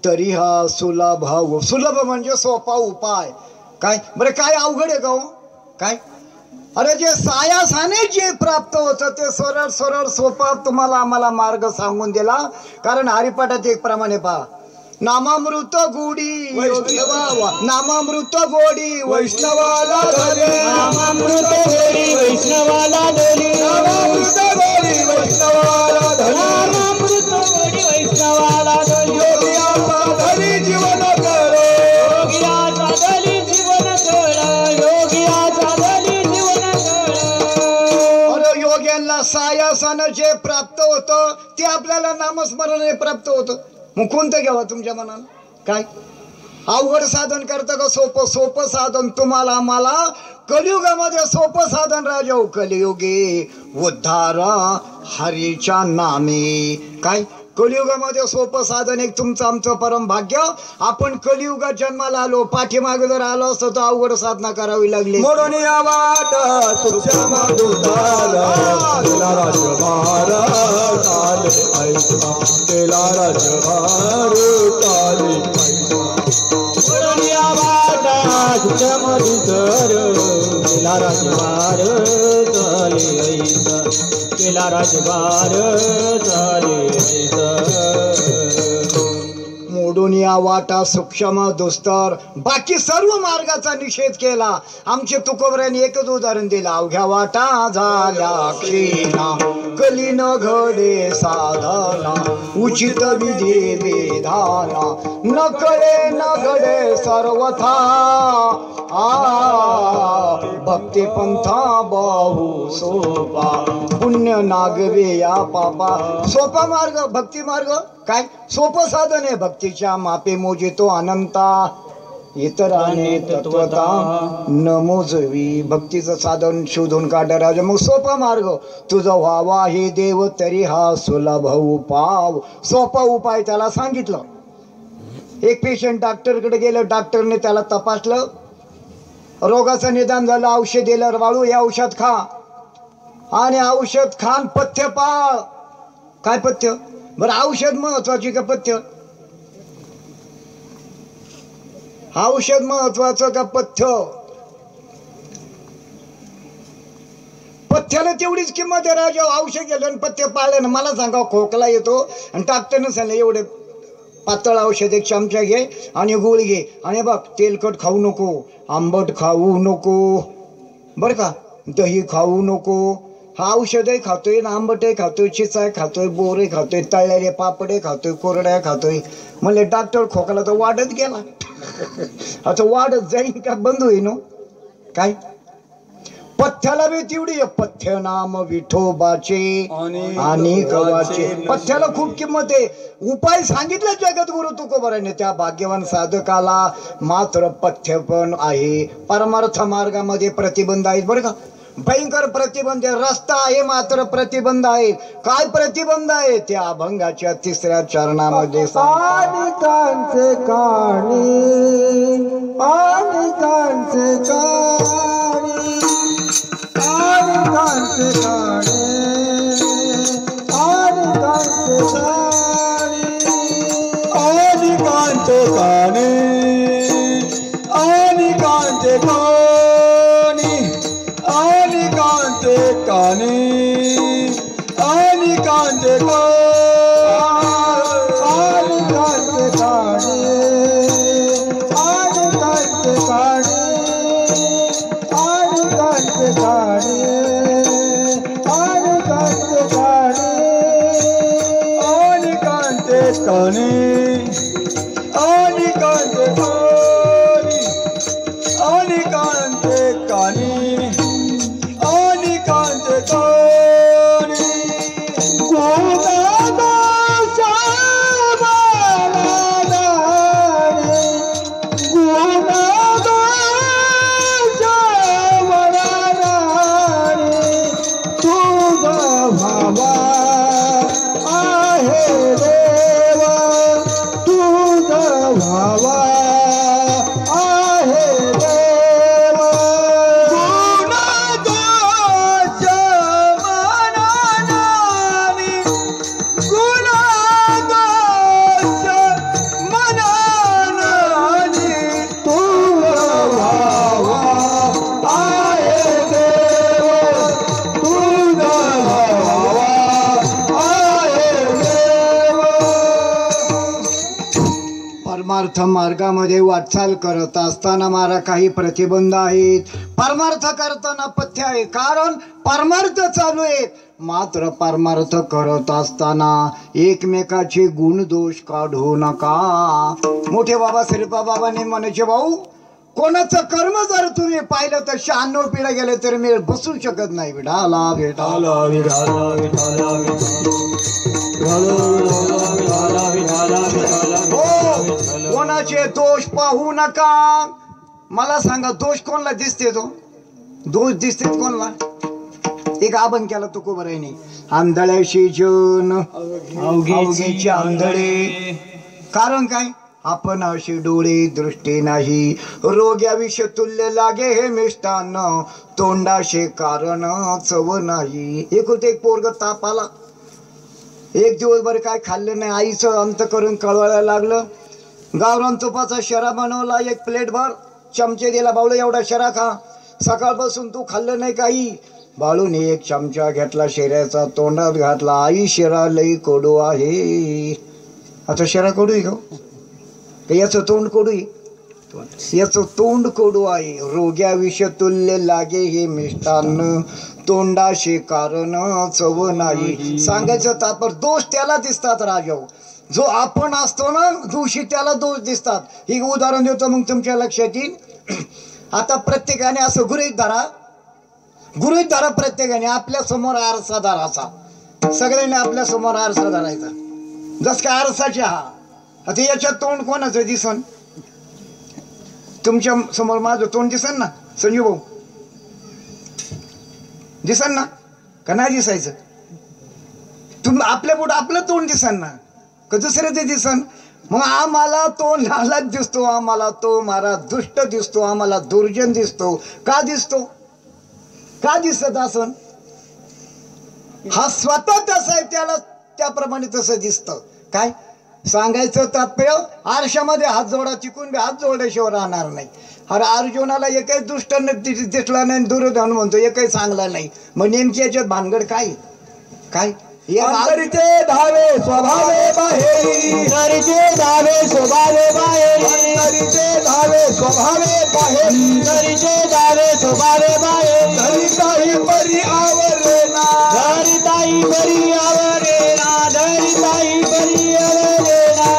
तरी हा सुलभ म्हणजे सोपा उपाय काय बरं काय अवघड आहे का काय अरे जे सायासाने जे प्राप्त होतं ते सरळ सरळ सोपा तुम्हाला आम्हाला मार्ग सांगून दिला कारण हरिपाठात एक प्रमाणे पहा नामामृत गोडी नामामृत गोडी वैष्णवाला नामामृत गोडी वैष्णवाला धरी नामामृत गोडी वैष्णवाला धरी नामामृत गोडी वैष्णवाला धरी योगियाचा धरी जीवन कर योगियाचा धरी जीवन कर योगियाचा धरी जीवन कर अरे योग्यांना सायासानं जे प्राप्त होतं ते आपल्याला नामस्मरणाने प्राप्त होतं मग कोणतं घ्यावं तुमच्या मनाला काय अवघड साधन करता का सोपं सोपं साधन तुम्हाला आम्हाला कलियुगामध्ये सोपं साधन राजा कलियुगे उद्धार हरीच्या नामे काय कलियुगामध्ये सोपं साधन एक तुमचं आमचं परम भाग्य आपण कलियुगात जन्माला आलो पाठीमागे जर आलो असतो तर अवघड साधना करावी लागली मोडून या वाट सूक्ष्म दुधारा केला राजभार काले ऐसा केला राजभार काले ऐसा मोडून या वाट सूक्ष्म दुधार केला राजभार काले ऐसा केला राजभार काले ऐसा मोडून या वाटा सूक्ष्म दुस्तर बाकी सर्व मार्गाचा निषेध केला आमचे तुकोबऱ्याने एकच उदाहरण दिलं अवघ्या वाटा झाल्या क्षीणा कलीन घडे साधना उचित विधी विधाना न कळे न घडे सर्वथा भक्ती पंथा बहु सोपा पुण्य नागवे या पापा सोपा मार्ग भक्ती मार्ग काय सोपं साधन आहे भक्तीच्या मापे मोजितो अनंता इतराने तत्वता न मोजवी भक्तीचं साधन शोधून काढ राजा मग सोपा मार्ग तुझा व्हावा हे देव तरी हा सुलभ उपाव सोपा उपाय त्याला सांगितलं एक पेशंट डॉक्टरकडे गेलं डॉक्टरने त्याला तपासलं रोगाचं निदान झालं औषध दिलं बाळू हे औषध खा आणि औषध खान पथ्य पाळ काय पथ्य बरं औषध महत्वाची का पथ्य औषध महत्वाचं का पथ्य पथ्याला तेवढीच किंमत आहे राजा औषध गेलं आणि पथ्य पाळलं ना मला सांगा खोकला येतो आणि डॉक्टरने सांगितलं एवढे पातळ औषध एक चमचा घे आणि गुळ घे आणि बघ तेलकट खाऊ नको आंबट खाऊ नको बरं का दही खाऊ नको हा औषधही खातोय ना आंबटही खातोय चिचाय खातोय बोरे खातोय तळलेले पापडे खातोय कोरड्या खातोय म्हणले डॉक्टर खोकला तर वाढत गेला आता वाढत जाईल का बंद होईन काय पथ्याला बी तेवढी पथ्य नाम विठोबाचे आणि गवाचे पथ्याला खूप किंमत आहे उपाय सांगितलं जगद्गुरु तुकोबराने त्या भाग्यवान साधकाला मात्र पथ्य पण आहे परमार्थ मार्गामध्ये प्रतिबंध आहेत बरं का भयंकर प्रतिबंध आहे रस्ता आहे मात्र प्रतिबंध आहे काय प्रतिबंध आहे त्या अभंगाच्या तिसऱ्या चरणामध्ये कांचे काणी कांचे काणी कांचे काणी कांचे काणी कांचे काणी कांचे काणी कांचे काणी कांचे परमार्थ मार्गामध्ये वाटचाल करत असताना मला काही प्रतिबंध आहेत परमार्थ करताना पथ्य आहे कारण परमार्थ चालू आहेत मात्र परमार्थ करत असताना एकमेकाचे गुण दोष काढू नका मोठे बाबा श्रीपा बाबांनी म्हणायचे भाऊ कोणाचं कर्म जर तुम्ही पाहिलं तर 96 पिढ्या गेले तर मी बसू शकत नाही विठाला विठाला विठाला विठाला विठाला कोणा कोणाचे दोष पाहू नका. मला सांगा दोष कोणला दिसते? तो दोष दिसते कोणला? एक आबन केला तो कोबराईने, आंधळ्याशी जन अवघेचे आंधळे. कारण काय? आपण अशी डोळे दृष्टी नाही, रोग्याविषयी तुल्य लागे हे मिष्टान्न, तोंडाशे कारण चव नाही. एक पोरग ताप आला, एक दिवसभर काय खाल्लं नाही, आईचं अंत करून कळवायला लागलं. गावरान तुपाचा शरा बनवला, एक प्लेट भर, चमचे दिला, बावळ एवढा शरा खा. सकाळपासून तू खाल्लं नाही काही. बाळूने एक चमचा घेतला, शेऱ्याचा तोंडात घातला. आई शिरा लई कडू आहे. आता शिरा कडू आहे का? याचं तोंड कडू आहे, याचं तोंड कडू आहे. रोग्याविषयी तुल्य लागे हे मिष्टान्न, तोंडाशे कारण चव नाही. सांगायचं तात्पर्य दोष त्याला दिसतात राजाओ, जो आपण असतो ना दोषी, त्याला दोष दिसतात. ही उदाहरण देतो मग तुमच्या लक्षात येईल. आता प्रत्येकाने असं गृहीत धरा प्रत्येकाने आपल्या समोर आरसा धराचा. सगळ्यांनी आपल्या समोर आरसा धरायचा, जस का आरसाचे हा. आता याच्यात तोंड कोणाचं दिसन? तुमच्या समोर माझं तोंड दिसन ना संजू भाऊ? दिसन ना का नाही दिसायचं? आपल्या पुढं आपलं तोंड दिसन ना का दुसरं ते दिसन? मग आम्हाला तो नालायक दिसतो, आम्हाला तो मारा दुष्ट दिसतो, आम्हाला दुर्जन दिसतो. का दिसतो? का दिसत असन? हा स्वतः तसा आहे, त्याला त्याप्रमाणे तसं दिसतं. काय सांगायचं तात्पर्य? आरशामध्ये हात जोडा, चिकून बी हात जोडल्याशिवाय राहणार नाही. अरे अर्जुनाला एकही दुष्ट दिसला नाही, दुर्योधन म्हणतो एकही चांगला नाही. मग नेमकी याच्यात भानगड काय? काय अंतरीचे धावे स्वभावे बाहेरी, अंतरीचे धावे स्वभावे बाहेरी, अंतरीचे धावे स्वभावे बाहेरी, अंतरीचे धावे स्वभावे बाहेरी. धरिताही परी आवरेना, धरिताही परी आवरेना, धरिताही परी आवरेना.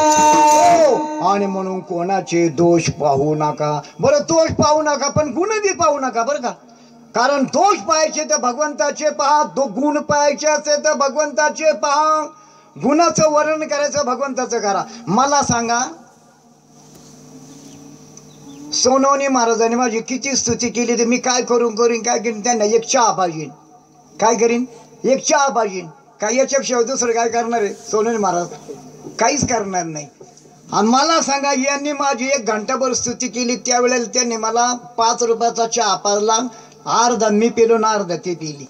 आणि म्हणून कोणाचे दोष पाहू नका. बरं दोष पाहू नका, पण गुण बी पाहू नका बरं का. कारण दोष पाहायचे तर भगवंताचे पहा, गुण पाहायचे असते तर भगवंताचे पहा. गुणाचं वर्णन करायचं भगवंताचं करा. मला सांगा, सोनवणे महाराजांनी माझी किती स्तुती केली तर मी काय करून काय करीन? त्यांना एक चहा पाहिजे. काय करीन? एक चहा पाहिजे. काय याच्याशिवाय दुसरं काय करणार आहे सोनवणे महाराज? काहीच करणार नाही. आणि मला सांगा, यांनी माझी 1 घंटाभर स्तुती केली, त्यावेळेला त्यांनी मला 5 रुपयाचा चहा पाजला. अर्धा मी पिलो ना अर्धा ते पिली.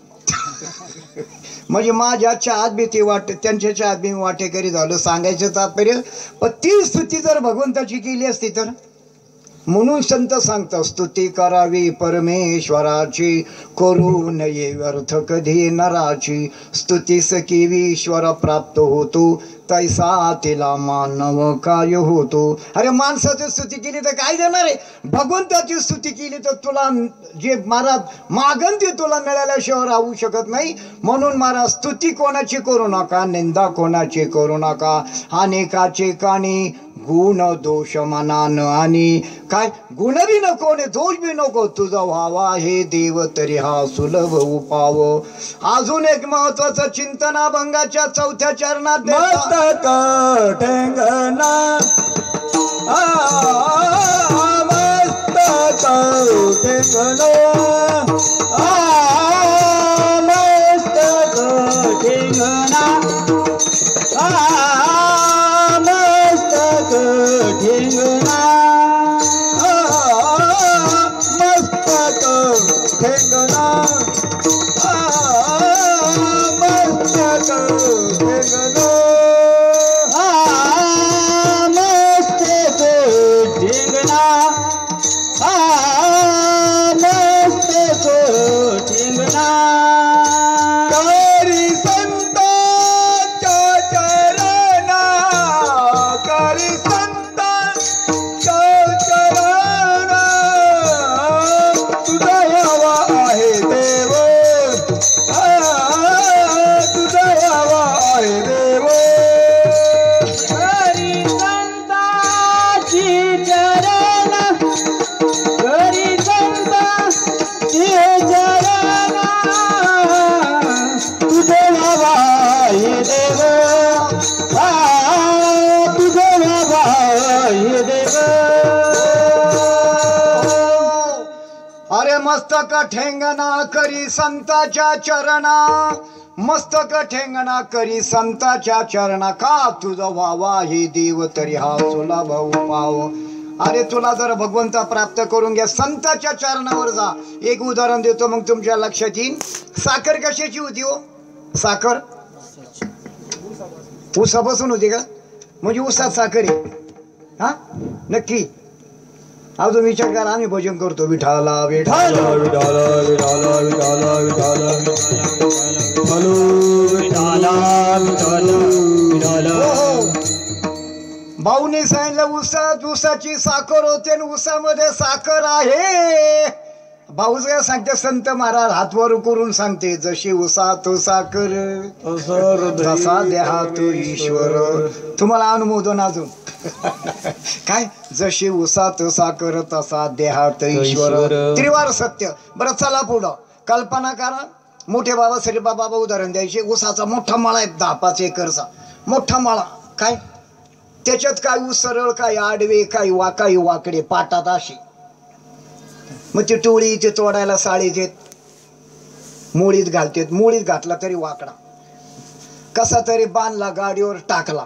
म्हणजे माझ्या चहात बी ते वाटे, त्यांच्या चहात बी वाटेकरी झालं. सांगायचं तात्पर्य, पण ती स्तुती जर भगवंताची केली असती तर. म्हणून संत सांगतात, स्तुती करावी परमेश्वराची, करू नये व्यर्थ कधी नराची. स्तुतीस केवी ईश्वर प्राप्त होतो, तैसा तिला मानव काय होतो. अरे माणसाची स्तुती केली तर काय देणार आहे? भगवंताची स्तुती केली तर तुला जे महाराज मागन ते तुला मिळाल्याशिवाय राहू शकत नाही. म्हणून महाराज स्तुती कोणाची करू नका, निंदा कोणाची करू नका. अनेकाचे कानी गुण दोष मनान, आणि काय गुण बी नको ने दोष बी नको, तुझा व्हावा हे देव तरी हा सुलभ उपाव. अजून एक महत्वाचं चिंतनाभंगाच्या 4थ्या चरणात मस्तक ठेंगना, मस्तक ठेंगना, मस्तक ठेंगणा, मस्तक ठेंगणा, मस्तक ठेंगना, मस्तक ठेंगना, मस्तक ठेंगणा करी संताच्या चरणा, मस्तक ठेंगणा करी संताच्या चरणा, का तुझं व्हावा हे देव तरी हा तुला भाऊ पाव. अरे तुला जर भगवंता प्राप्त करून घ्या, संताच्या चरणावर जा. एक उदाहरण देतो मग तुमच्या लक्षात येईल. साखर कशाची होती हो? साखर ऊसापासून होती का? म्हणजे ऊसात साखर आहे. हा नक्की. अजून विचार करा. आम्ही भजन करतो विठाला विठाला विठाला विठाला विठाला विठाला विठाला. भाऊने सांगितलं ऊसात ऊसाची साखर होते आणि ऊसामध्ये साखर आहे. भाऊच काय सांगते, संत महाराज हातवर करून सांगते, जशी ऊसात साखर तसा देहात ईश्वर. तुम्हाला अनुमोदन अजून काय? जशी ऊसात साखर तसा देहात ईश्वर, त्रिवार सत्य. बरं चला पुढं कल्पना करा. मोठे बाबा श्रीबा बाबा उदाहरण द्यायचे. ऊसाचा मोठा मळा आहे, 10-5 एकरचा मोठा मळा. काय त्याच्यात काय ऊस सरळ, काय आडवे, काही वाकडे पाटात अशी. मग ती टोळी इथे तोडायला साळीत येत, मुळीत घालतेत. मुळीत घातला तरी वाकडा, कसा तरी बांधला, गाडीवर टाकला,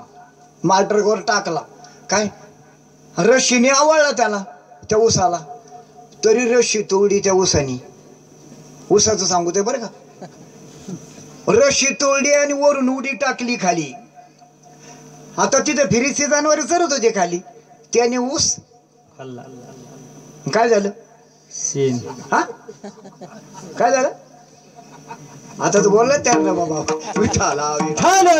मालट्रकवर टाकला. काय रशीने आवळला त्याला, त्या ऊसाला, तरी रशी तोडली त्या ऊसानी. ऊसाचं सांगू ते बरं का. रशी तोडली आणि वरून उडी टाकली खाली. आता तिथे फिरीचे जनावर चरत होते खाली, त्याने ऊस काय झालं? हा काय झालं? आता तू बोलला त्यांना बाबा विठाला विठाला.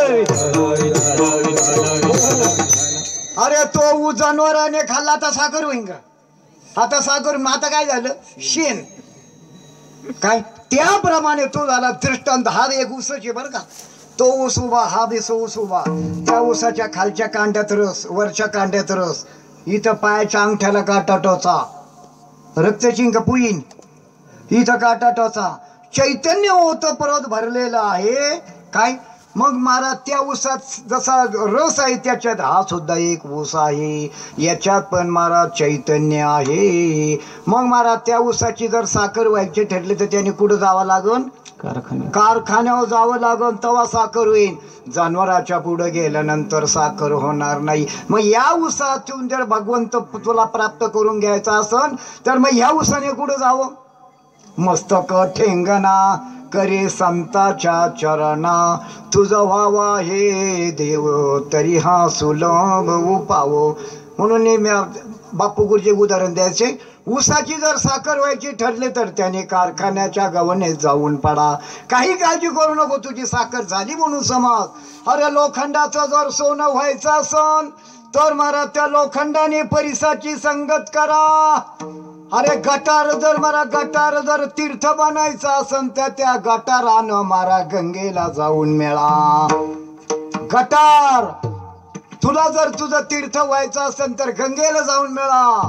अरे तो ऊस जनावराने खाल्ला, आता साखर होईन का? आता साखर. मग आता काय झालं? शेण. काय त्याप्रमाणे तो झाला दृष्टांत. हा एक ऊसाचे बरं का. तो ऊस उभा, हा बेस ऊस उभा. त्या ऊसाच्या खालच्या कांड्यात रस, वरच्या कांड्यात रस. इथं पायाच्या अंगठ्याला काटा टोचा, रक्तचिंक पुईन. इथं काटा टोचा. चैतन्य होतं परत भरलेलं आहे. काय मग महाराज त्या ऊसात जसा रस आहे त्याच्यात हा सुद्धा एक ऊस आहे, याच्यात पण महाराज चैतन्य आहे. मग महाराज त्या ऊसाची जर साखर व्हायची ठरली तर त्याने कुठं जावं लागन? कारखान्यावर जावं लागन, तेव्हा साखर होईल. जनावराच्या पुढे गेल्यानंतर साखर होणार नाही. मग या ऊसातून जर भगवंत तुला प्राप्त करून घ्यायचा असन तर मग ह्या ऊसाने कुठं जावं? मस्तक ठेंगणा करे संताच्या चरणा, तुझं व्हावा हे देव तरी हा सुलभ उपाव. म्हणून बापू गुरुजी उदाहरण द्यायचे. ऊसाची जर साखर व्हायची ठरली तर त्याने कारखान्याच्या गवनेत जाऊन पडा. काही काळजी करू नको, तुझी साखर झाली म्हणून समज. अरे लोखंडाचं जर सोनं व्हायचं असन तर महाराज त्या लोखंडाने परिसाची संगत करा. अरे गटार जर तीर्थ बनायचं असन तर त्या गटारानं मारा गंगेला जाऊन मिळा. गटार तुला जर तुझं तीर्थ व्हायचं असेल तर गंगेला जाऊन मिळा.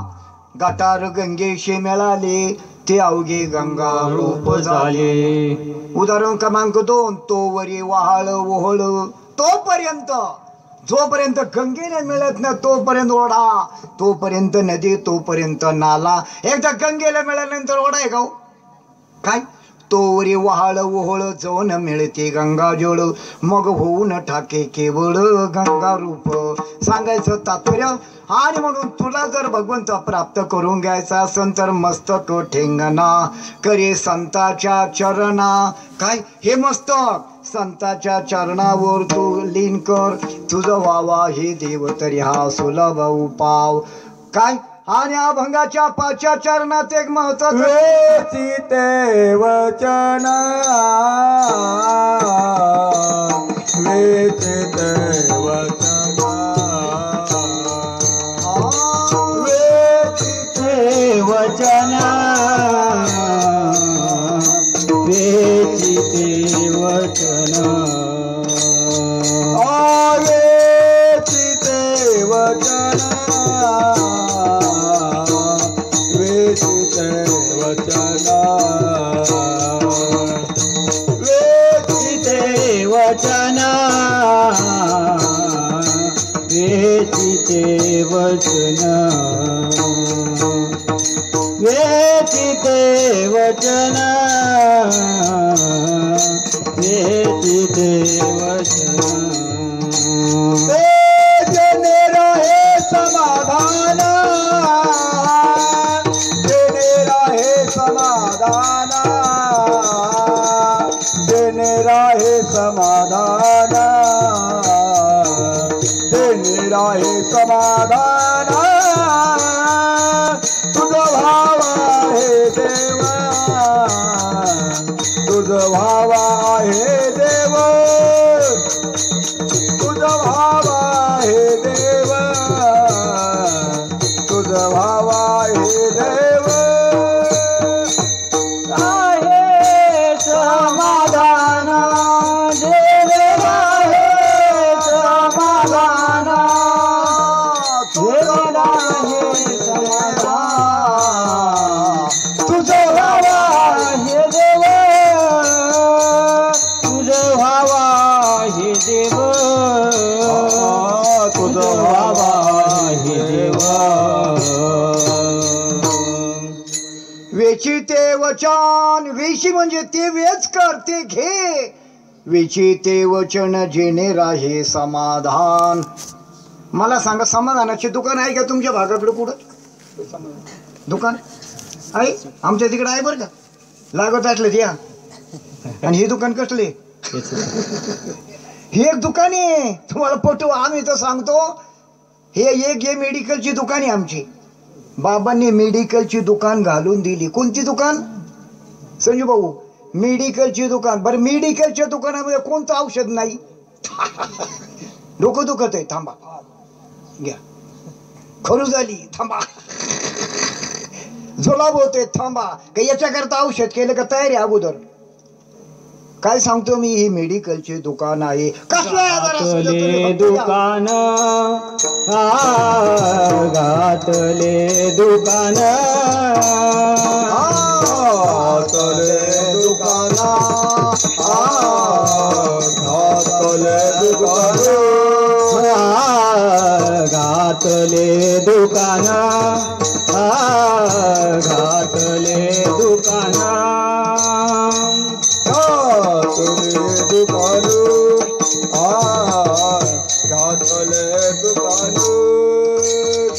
गटार गंगेशी मिळाले ते अवघे गंगा रूप झाले. उदाहरण क्रमांक 2. तो वरी वहाळ ओहळ, तोपर्यंत जोपर्यंत गंगेला मिळत ना तोपर्यंत ओढा, तोपर्यंत नदी, तोपर्यंत नाला. एकदा गंगेला मिळाल्यानंतर ओढा आहे का? काय तोवरी वहाळ ओहळ जवन मिळते गंगा जळ, मग होऊन ठाके केवळ गंगा रूप. सांगायचं तात्पर्य. आणि म्हणून तुला जर भगवंत प्राप्त करून घ्यायचा असेल तर मस्तक ठेंगणा करे संताच्या चरणा. काय हे मस्तक संताच्या चरणावर तू लीन कर, तुझं व्हावा हे देव तरी हा सुलभ उपाव. काय आणि अभंगाच्या 5व्या चरणात एक महत्वाचं वेचिते वचन, वेचिते वचन, वेचिते वचन, वेचिते वचन, वेचिते वचन, वेचिते वचन, वेचिते वचन, वेचिते वचन. वेचिते वचन वेचिते वचन जेणे राहे समाधान जेणे राहे समाधान जेणे राहे समाधान जेणे राहे समाधान तुझ भाव आहे देवा तुझ भाव आहे देव तुझ भाव आहे देव तुझ भाव आहे देव आहे समाधान देवे आहे समाधान देवे आहे समाधान तुझं व्हावा हे देव तुझं व्हावा हे देव तुझं व्हावा हे देव वेचिते वचन वेशी म्हणजे ते वेच कर ते घे वेचिते वचन जेणे राहे समाधान. मला सांगा समाधानाचे दुकान आहे का तुमच्या भागाकडे कुठं दुकान आहे? आमच्या तिकडे आहे बरं का लागत असलं द्या. आणि हे दुकान कसले हे एक दुकान आहे तुम्हाला पटू आम्ही तर सांगतो हे मेडिकलची दुकान आहे आमची. बाबांनी मेडिकलची दुकान घालून दिली. कोणती दुकान संजू भाऊ? मेडिकलची दुकान. बरं मेडिकलच्या दुकानामध्ये कोणतं औषध नाही? डोकं दुखत आहे थांबा घ्या. खरू झाली थांबा. जुलाब होते थांबा. का याच्याकरता औषध केलं का तयारी अगोदर? काय सांगतो मी ही मेडिकलचे दुकान आहे. घातले दुकान घातले दुकान घातले दुकान घातले दुकान घातले दुकान घातले दुकान घातले दुकान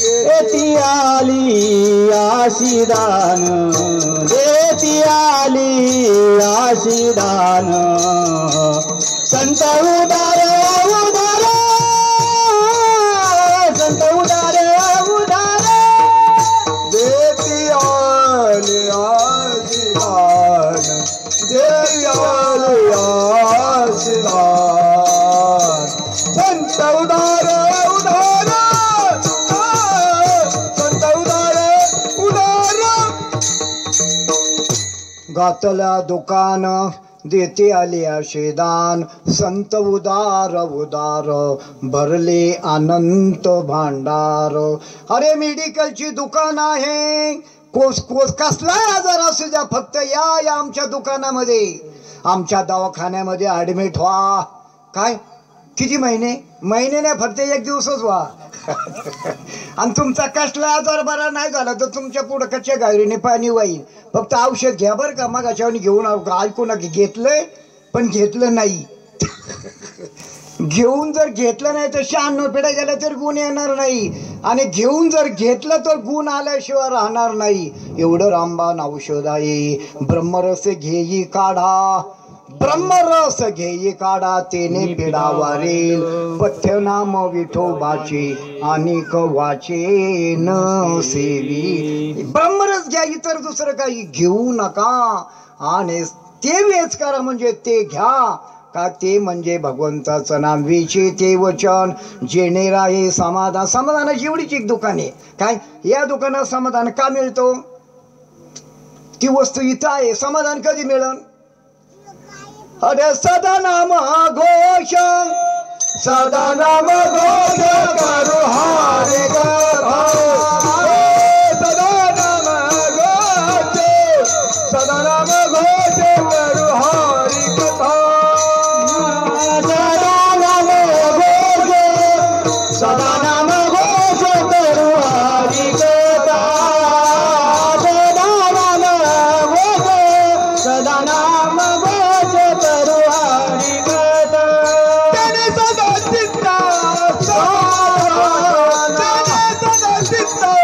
देती आली आशीदान देती आली आशीदान संत उदार उदार संत उदार उदार देती आली आशीर्वाद देती आली आशीर्वाद संत उदार उदार संत उदार उदार. घातला दुकान देते आले आशेदान संत उदार उदार भरले अनंत भांडार. अरे मेडिकलची दुकान आहे. कोस कोस कसलाही आजार असू द्या फक्त या आमच्या दुकानामध्ये आमच्या दवाखान्यामध्ये ऍडमिट व्हा. काय किती महिने नाही फक्त एक दिवसच व्हा. आणि तुमचा कसला आजार बरा नाही झाला तर तुमच्या पुढं कच्च्या गायरीने पाणी वाईल. फक्त औषध घ्या बरं का. मग अशाने घेऊन ऐकू नका. घेतलंय पण घेतलं नाही. घेऊन जर घेतलं नाही तर 96 पिढ्या गेल्या तर गुण येणार नाही. आणि घेऊन जर घेतलं तर गुण आल्याशिवाय राहणार नाही. एवढं रामबाण औषध आहे. ब्रह्मरस घेई काढा ब्रह्मरस घेई काढा तेने पिढा वारेल. पथ्य नाम विठोबाचे अनेक वाचे न सेवी. ब्रह्मरस घ्या इतर दुसरं काही घेऊ नका. आणि ते वेच करा म्हणजे ते घ्या का ते म्हणजे भगवंताचं नाम. विचे वचन जेणे राहे समाधान. समाधानाची एवढीच एक दुकान आहे. काय या दुकानात समाधान का मिळतो? ती वस्तू इथं आहे. समाधान कधी मिळन? अरे सदा नाम घोष सदा नाम घोष करू हारे कथा सदा नाम घोष सदा नाम घोष करू हारी कथा सदा नाम घोष सदा नाम घोष करू हरी कथा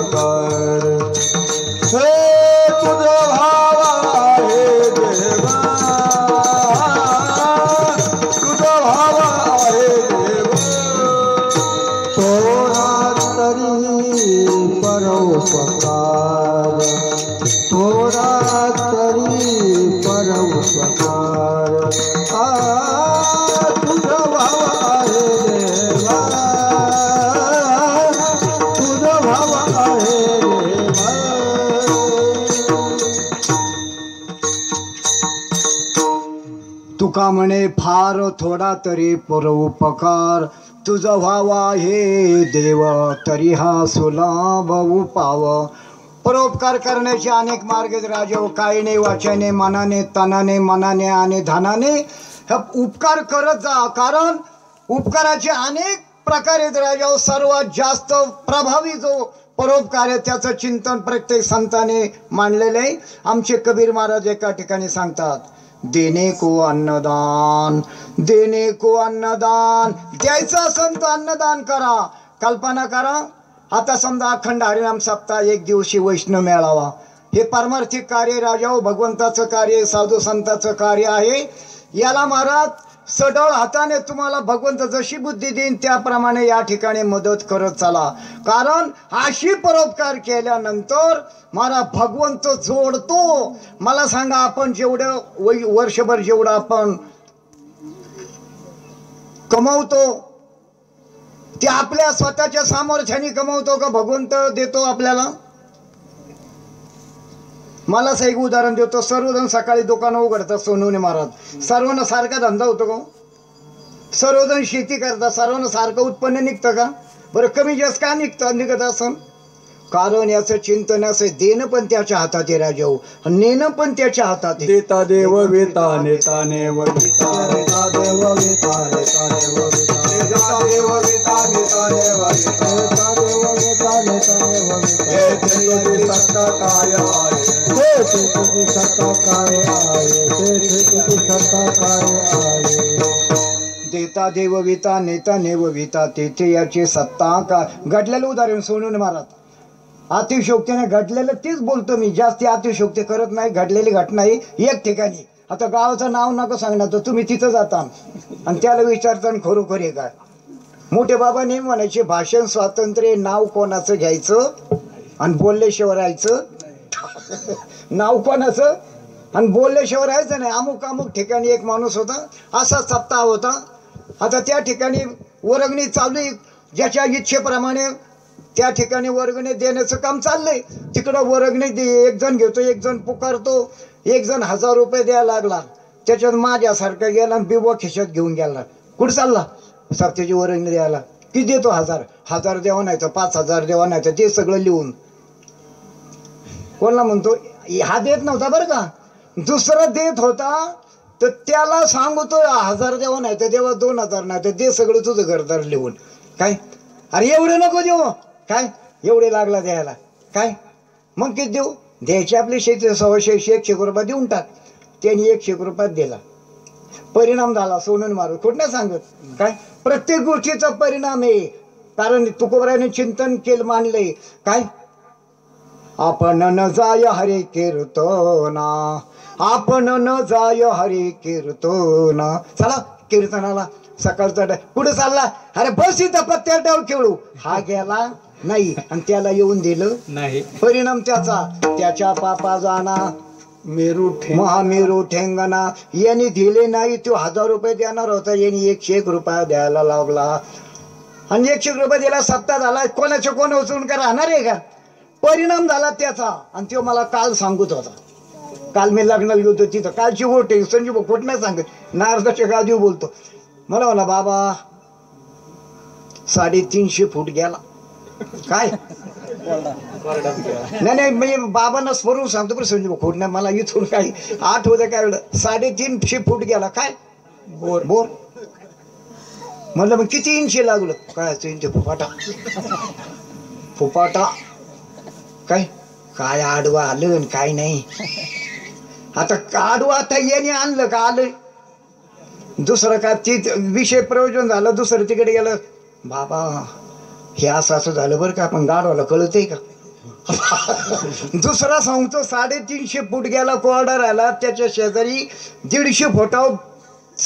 परोपकार हे तुझा भाव आहे देवा तुझा भाव आहे देवा थोडा तरी परोपकार थोडा तरी परोपकार तुझा भाव आहे देवा तुझा भाव आहे देवा तुका म्हणे फार थोडा तरी परोपकार तुझा व्हावा हे देव तरी हा सुलभ उपाव परोपकार करण्याचे अनेक मार्ग आहेत राजा कायने वाचने मनाने तनाने मनाने आणि धनाने हे उपकार करत जा कारण उपकाराचे अनेक प्रकार आहेत राजा सर्वात जास्त प्रभावी जो परोपकार आहे त्याचं चिंतन प्रत्येक संताने मांडलेले आहे आमचे कबीर महाराज एका ठिकाणी सांगतात देणे को अन्नदान देणे को अन्नदान द्यायचं असेल तर अन्नदान करा कल्पना करा आता समजा अखंड हरिनाम सप्ताह एक दिवशी वैष्णव मेळावा हे पारमार्थिक कार्य राजा भगवंताचं कार्य साधू संतांचं कार्य आहे याला महाराज सढळ हाताने तुम्हाला भगवंत जशी बुद्धी देईन त्याप्रमाणे या ठिकाणी मदत करत चला कारण अशी परोपकार केल्यानंतर मला भगवंत जोडतो मला सांगा आपण जेवढं वर्षभर जेवढं आपण कमवतो ते आपल्या स्वतःच्या सामर्थ्याने कमवतो का भगवंत देतो आपल्याला मला एक उदाहरण देतो सर्वजण सकाळी दुकानं उघडतात सोनवणे महाराज सर्वांना सारखा धंदा होतो का सर्वजण शेती करतात सर्वांना सारखं उत्पन्न निघतं का बरं कमी जास्त का निघत असं कारण याचं चिंतन असं देणं पण त्याच्या हातात आहे राजाऊ नेणं पण त्याच्या हातात आहे देता देव वेता नेता नेव विता नेता देव वेता नेता नेव विता देता देव वेता नेता नेव विता देता देव वेता नेता नेव विता हे तुझी सत्ता काय आहे हे तुझी सत्ता काय आहे हे तुझी सत्ता काय आहे देता देव विता नेता नेव विता तेथे याची सत्ता का घडलेलं उदाहरण सोनून महाराज अतिशयोक्तीने घडलेलं तेच बोलतो मी जास्ती अतिशयोक्ती करत नाही घडलेली घटना ही एक ठिकाणी आता गावाचं नाव नका सांगणार तर तुम्ही तिथं जाता आणि त्याला विचारता खरोखर आहे काय मोठे बाबा नेहमी म्हणायचे भाषण स्वातंत्र्य नाव कोणाचं घ्यायचं आणि बोलल्याशिवाय राहायचं नाव कोणाचं आणि बोलल्याशिवाय राहायचं नाही अमुक अमुक ठिकाणी एक माणूस होता असा सप्ताह होता आता त्या ठिकाणी वर्गणी चालू आहे ज्याच्या इच्छेप्रमाणे त्या ठिकाणी वर्गणी देण्याचं काम चाललंय तिकडं वर्गणी एक जण घेतो एक जण पुकारतो एक जण 1000 रुपये द्यायला लागला त्याच्यात माझ्यासारखा गेला आणि बिबवा खिशात घेऊन गेला कुठं चालला सप्त्याची वर्गणी द्यायला किती देतो 1000 द्यावा नाही तर 5000 द्यावा नाही तर ते सगळं लिहून कोणाला म्हणतो हा देत नव्हता बरं का दुसरा देत होता तर त्याला सांगतो 1000 द्यावा नाही तर देवा 2000 नाही तर दे सगळं तुझं घरदार लिहून काय अरे एवढे नको देऊ काय एवढे लागला द्यायला काय मग किती देऊ द्यायचे आपले 100-100 रुपये देऊन टाक त्यांनी 100 रुपयात दिला परिणाम झाला सोनून मारून कुठं नाही सांगत काय प्रत्येक गोष्टीचा परिणाम आहे कारण तुकोबराने चिंतन केलं मानलंय काय आपण न जाय हरे कीर्तना आपण न जाय हरे कीर्तना चला कीर्तनाला सकाळचा कुठं चालला अरे बस इथं पत्त्यावर खेळू हा गेला नाही आणि त्याला येऊन दिलं नाही परिणाम त्याच्या पापा जाना महामेरू ठेंगणा यांनी दिले नाही तो 1000 रुपये देणार होता यांनी 101 रुपये द्यायला लागला आणि 101 रुपये दिला सप्ताह झाला कोणाच्या कोण उचलून का राहणार आहे का परिणाम झाला त्याचा आणि तो मला काल सांगत होता काल मी लग्नाला गेलो तिथं कालची गोष्ट आहे संजीव खोट नाही सांगत नारदाच्या गादीवर बोलतो मला म्हणा बाबा 350 फूट गेला काय नाही म्हणजे बाबांना स्मरून सांगतो पण संजीव खोट नाही मला इथून काही आठवतं काय एवढं 350 फूट गेला काय बोर म्हणलं मग किती इंची लागलं काय इंच फुपाटा काय काय आडवा आलं काय नाही आता आडवा आता याने आणलं का आलं दुसरं काय ती विषय प्रयोजन झालं दुसरं तिकडे गेलं बाबा हे असं झालं बरं का आपण गाडवाला कळतंय का दुसरा सांगतो 350 फूट गेला कोरडा राहिला त्याच्या शेजारी 150 फुटावर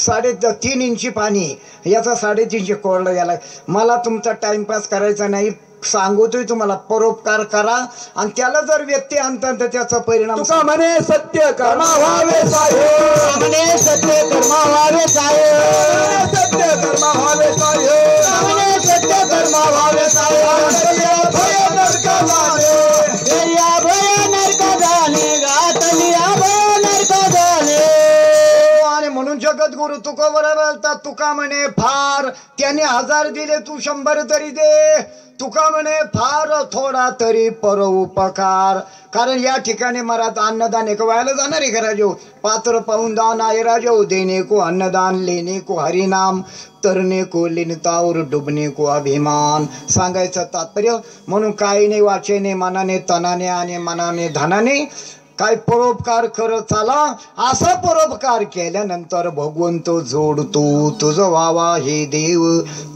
3.5 इंची पाणी याचा 350 कोरडा गेला. मला तुमचा टाइमपास करायचा नाही सांगतोय तुम्हाला परोपकार करा आणि त्याला जर व्यक्ती आणतात तर त्याचा परिणाम तुका म्हणे सत्य कर्मा व्हावे साहेब म्हणे सत्य कर्मा व्हावे साहेब सत्य कर्मा व्हावे साहेब म्हणे सत्य कर्मा व्हावे साहेब भय नरक जाणे दर्या भय नरक जाणे गातलिया भय नरक जाणे. आणि म्हणून जगद्गुरु तुका बरोबर बोलतात. तुका म्हणे फार त्याने 1000 दिले तू 100 तरी दे. तुका म्हणे फार थोडा तरी परोपकार. कारण या ठिकाणी मरात अन्नदान एक व्हायला जाणार आहे का राजो. पात्र पाहून दान आहे राजो. देने को अन्नदान लेने को हरिनाम तरने को लिनता और डुबने को अभिमान. सांगायचं तात्पर्य म्हणून काही नाही वाचेने मनाने तनाने आणि मनाने धनाने काय परोपकार करत चाला. असा परोपकार केल्यानंतर भगवंत जोडतो. तुझं व्हावा हे देव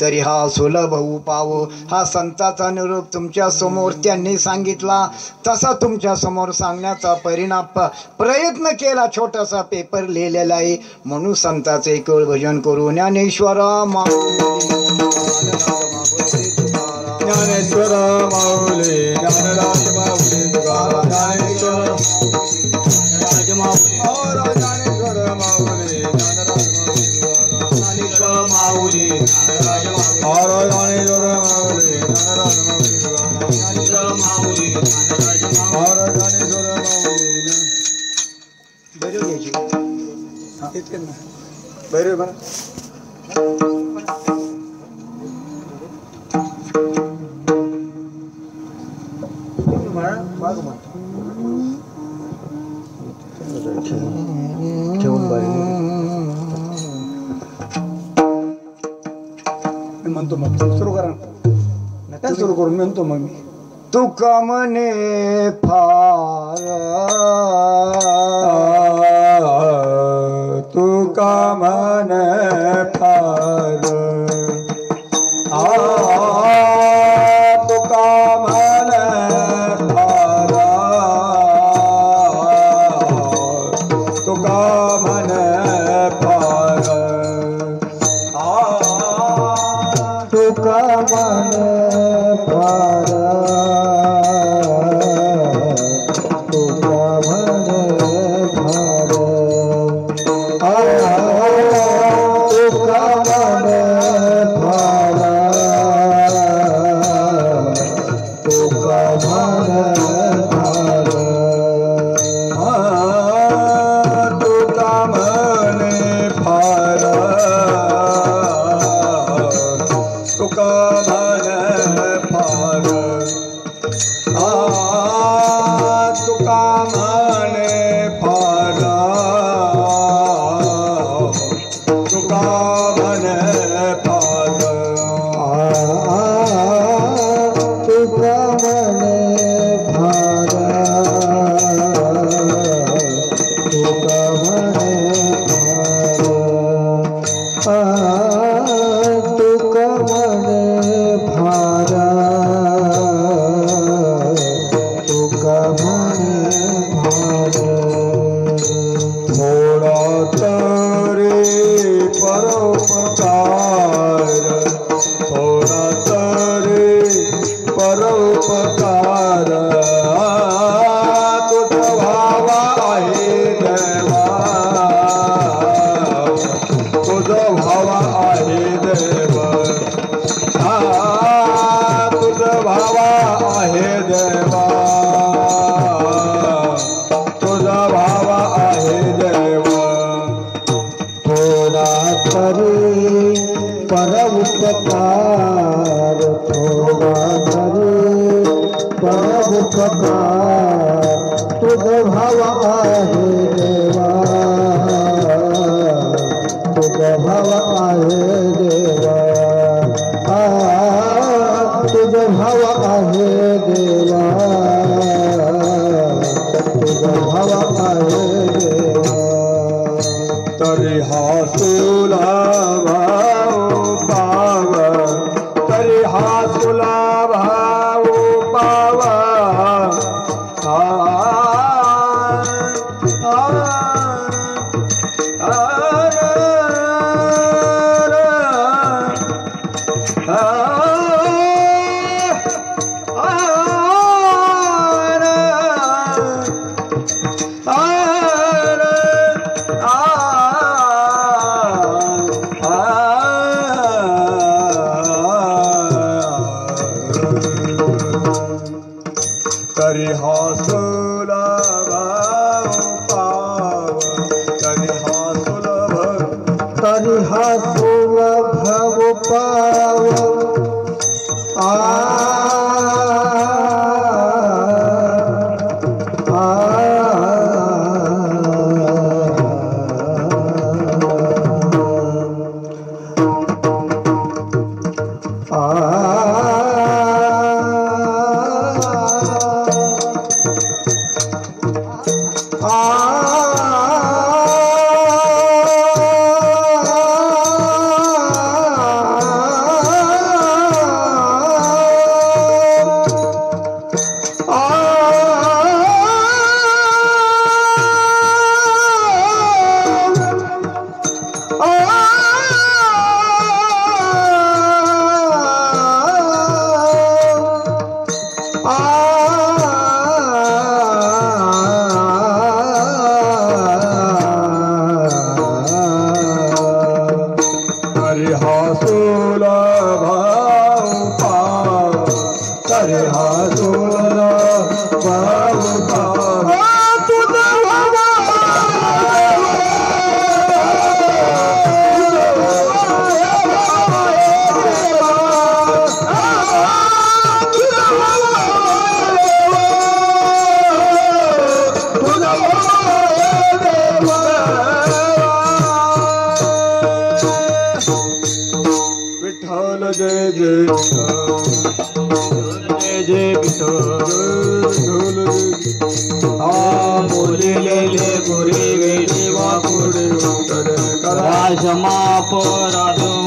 तरी हा सुलभ उपाव. हा संताचा निरोप तुमच्या समोर त्यांनी सांगितला तसा तुमच्या समोर सांगण्याचा परिणाम प्रयत्न केला. छोटासा पेपर लिहिलेला आहे म्हणून संताचे केवळ भजन करू. ज्ञानेश्वर ज्ञानेश्वर माऊली ज्ञानराज माऊली तुकाराम ज्ञानेश्वर ज्ञानेश्वर माऊली ज्ञानराज माऊली और ज्ञानेश्वर माऊली ज्ञानराज माऊली और ज्ञानेश्वर माऊली बरे बरं म्हणतो मग सुरू करा ना सुरू करून म्हणतो मग मी तुका म्हणे फार तुका म्हणे फार तुका म्हणे फार तुका म्हणे फार तुका म्हणे फार तुका म्हणे फार तुका म्हणे फार तुका म्हणे फार तुका म्हणे फार तुका म्हणे फार तुका म्हणे फार तुका म्हणे फार तुका म्हणे फार तुका म्हणे फार तुका म्हणे फार तुका म्हणे फार थोडा तरी परोपकार थोडा तरी परोपकार तुझा भावा आहे देवा तुझा भावा आहे देवा तुझा भावा आहे देवा तुझा भावा आहे देवा थोडा तरी परोपकार थोडा तरी परोपकार तुझ भाव आहे देवा तुझ भाव आहे देवा तुझ भाव आहे देवा तुझ भाव आहे देवा तरी हा तुला भाव पाव तरी हा तुला भाव पाव तरी हासुला भाव पाव तरी हासुला भाव पाव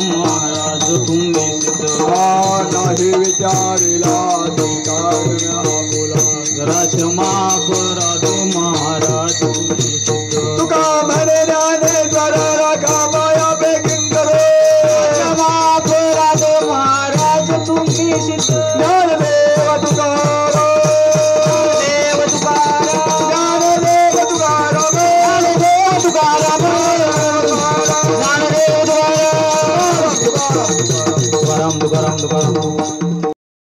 महाराज तुम्ही नाही विचारिला